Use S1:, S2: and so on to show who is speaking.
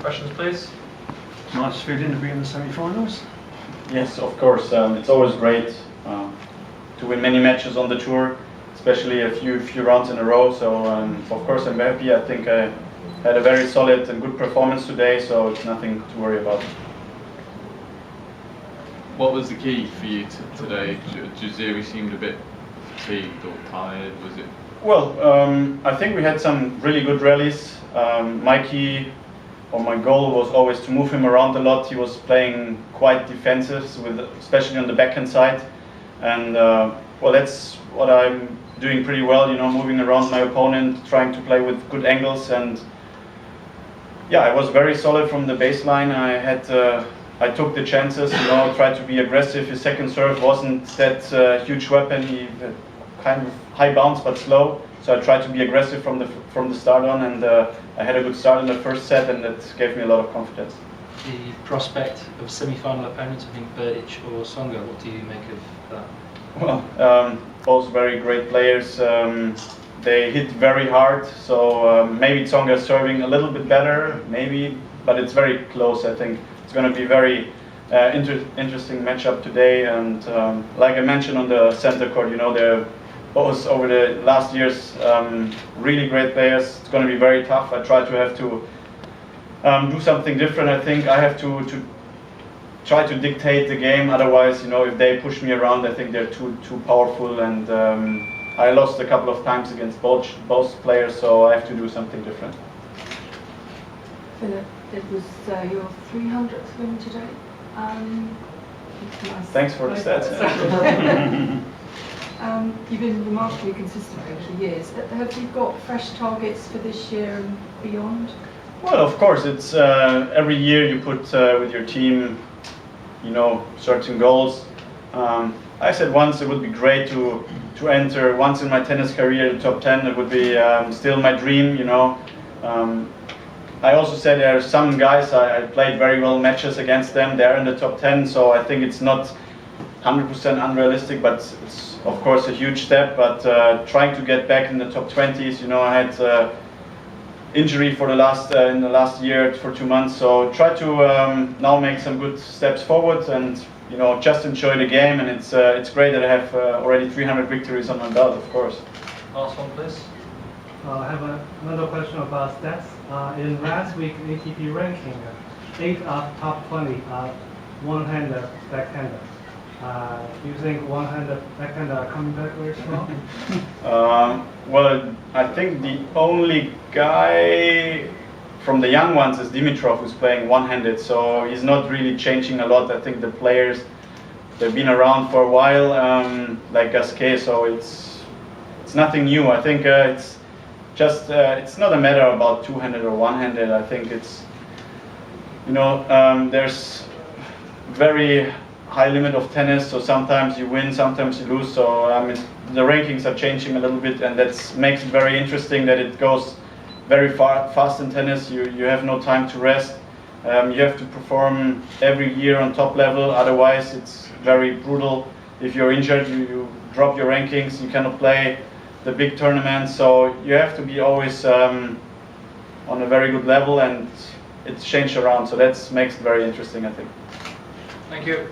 S1: Questions, please.
S2: Nice feeling to be in the semi-finals.
S3: Yes, of course. It's always great to win many matches on the tour, especially a few rounds in a row. So of course I'm happy. I think I had a very solid and good performance today, so it's nothing to worry about.
S4: What was the key for you today? Jaziri seemed a bit fatigued or tired. Was it?
S3: Well, I think we had some really good rallies. My goal was always to move him around a lot. He was playing quite defensive, especially on the backhand side, and well, that's what I'm doing pretty well. You know, moving around my opponent, trying to play with good angles, and yeah, I was very solid from the baseline. I took the chances. You know, tried to be aggressive. His second serve wasn't that huge weapon. He had kind of high bounce but slow. So I tried to be aggressive from the start on, and I had a good start in the first set, and that gave me a lot of confidence.
S1: The prospect of semi-final opponents, I think Berdych or Songa, what do you make of that?
S3: Well, both very great players. They hit very hard, so maybe Tsonga is serving a little bit better, maybe, but it's very close. I think it's going to be very interesting matchup today, and like I mentioned on the center court, you know, they're both over the last years really great players. It's going to be very tough. I try to have to do something different. I think I have to try to dictate the game. Otherwise, you know, if they push me around, I think they're too powerful. And I lost a couple of times against both players, so I have to do something different.
S5: Philipp, it was your 300th win today. Nice.
S3: Thanks for the stats.
S5: You've been remarkably consistent over the years. Have you got fresh targets for this year and beyond?
S3: Well, of course, it's every year you put with your team, you know, certain goals. I said once it would be great to enter once in my tennis career the top 10. It would be still my dream, you know. I also said there are some guys I played very well matches against them. They're in the top 10, so I think it's not 100% unrealistic, but it's of course a huge step. But trying to get back in the top 20s, you know, I had injury for the last in the last year for 2 months, so try to now make some good steps forward, and you know, just enjoy the game. And it's great that I have already 300 victories on my belt, of course.
S1: Last one, please.
S6: I have another question about stats. In last week's ATP ranking, 8 of top 20 are one-hander, backhander. Do you think one-hander, backhander are coming back very strong?
S3: Well, I think the only guy from the young ones is Dimitrov, who's playing one-handed, so he's not really changing a lot. I think the players, they've been around for a while, like Gasquet, so it's nothing new. I think it's just it's not a matter about two-handed or one-handed. I think it's, you know, there's very high limit of tennis, so sometimes you win, sometimes you lose. So I mean, the rankings are changing a little bit, and that makes it very interesting that it goes very fast in tennis. You have no time to rest. You have to perform every year on top level, otherwise it's very brutal. If you're injured, you drop your rankings, you cannot play the big tournaments, so you have to be always on a very good level, and it's changed around, so that makes it very interesting, I think.
S1: Thank you.